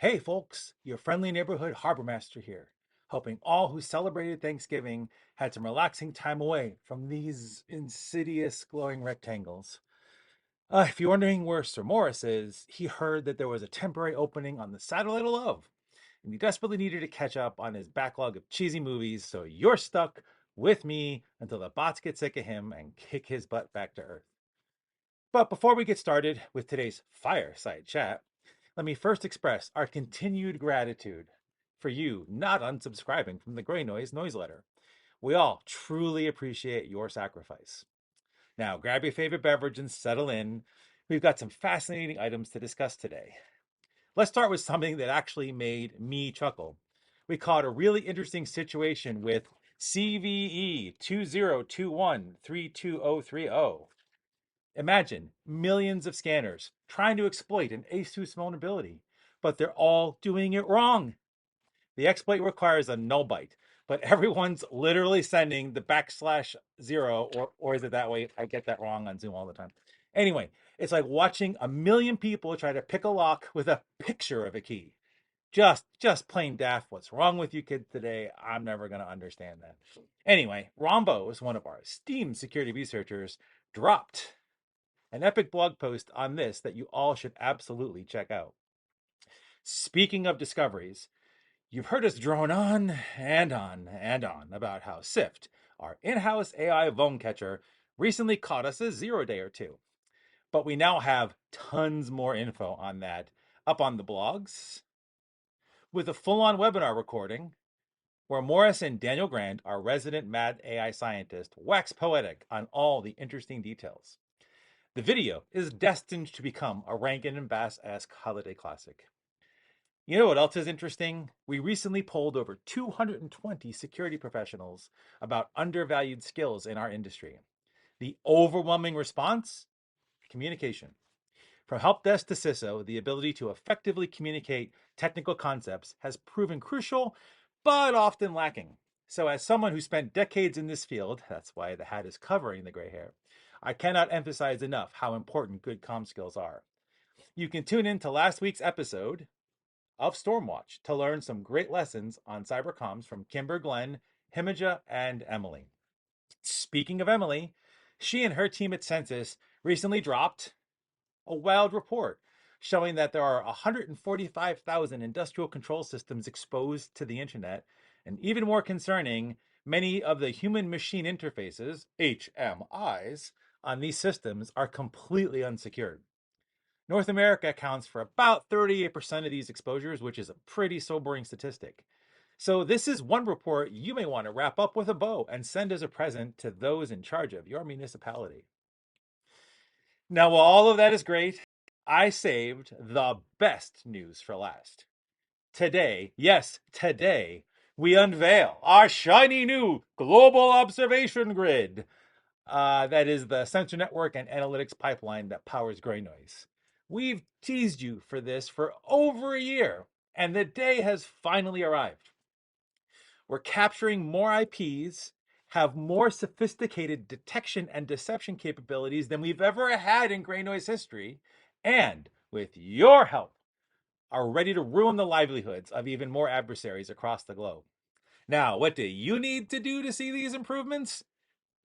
Hey folks, your friendly neighborhood harbor master here, hoping all who celebrated Thanksgiving had some relaxing time away from these insidious glowing rectangles. If you're wondering where Sir Morris is, he heard that there was a temporary opening on the Satellite of Love, and he desperately needed to catch up on his backlog of cheesy movies, so you're stuck with me until the bots get sick of him and kick his butt back to Earth. But before we get started with today's fireside chat, let me first express our continued gratitude for you not unsubscribing from the GreyNoise newsletter. We all truly appreciate your sacrifice. Now, grab your favorite beverage and settle in. We've got some fascinating items to discuss today. Let's start with something that actually made me chuckle. We caught a really interesting situation with CVE 2021-32030. Imagine millions of scanners trying to exploit an ASUS vulnerability, but they're all doing it wrong. The exploit requires a null byte, but everyone's literally sending the backslash zero, or is it that way? I get that wrong on Zoom all the time. Anyway, it's like watching a million people try to pick a lock with a picture of a key. Just plain daft. What's wrong with you kids today? I'm never going to understand that. Anyway, Rombo is one of our esteemed security researchers, dropped an epic blog post on this that you all should absolutely check out. Speaking of discoveries, you've heard us drone on and on and on about how Sift, our in-house AI phone catcher, recently caught us a 0-day or two. But we now have tons more info on that up on the blogs with a full-on webinar recording where Morris and Daniel Grand, our resident mad AI scientist, wax poetic on all the interesting details. The video is destined to become a Rankin and Bass-esque holiday classic. You know what else is interesting? We recently polled over 220 security professionals about undervalued skills in our industry. The overwhelming response? Communication. From help desk to CISO, the ability to effectively communicate technical concepts has proven crucial, but often lacking. So, as someone who spent decades in this field, that's why the hat is covering the gray hair, I cannot emphasize enough how important good comm skills are. You can tune in to last week's episode of Stormwatch to learn some great lessons on cyber comms from Kimber, Glenn, Himija, and Emily. Speaking of Emily, she and her team at Census recently dropped a wild report showing that there are 145,000 industrial control systems exposed to the internet, and even more concerning, many of the human machine interfaces, HMIs, on these systems are completely unsecured. North America accounts for about 38% of these exposures, which is a pretty sobering statistic. So, this is one report you may want to wrap up with a bow and send as a present to those in charge of your municipality. Now, while all of that is great, I saved the best news for last. Today, yes, today, we unveil our shiny new global observation grid. That is the sensor network and analytics pipeline that powers GreyNoise. We've teased you for this for over a year, and the day has finally arrived. We're capturing more IPs, have more sophisticated detection and deception capabilities than we've ever had in GreyNoise history, and with your help, are ready to ruin the livelihoods of even more adversaries across the globe. Now, what do you need to do to see these improvements?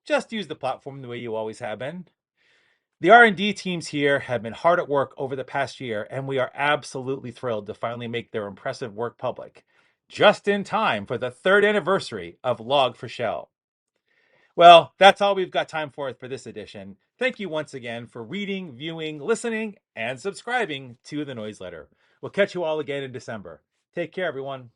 Just use the platform the way you always have been. The R&D teams here have been hard at work over the past year, and we are absolutely thrilled to finally make their impressive work public, just in time for the 3rd anniversary of Log4Shell. Well, that's all we've got time for this edition. Thank you once again for reading, viewing, listening, and subscribing to the NoiseLetter. We'll catch you all again in December. Take care, everyone.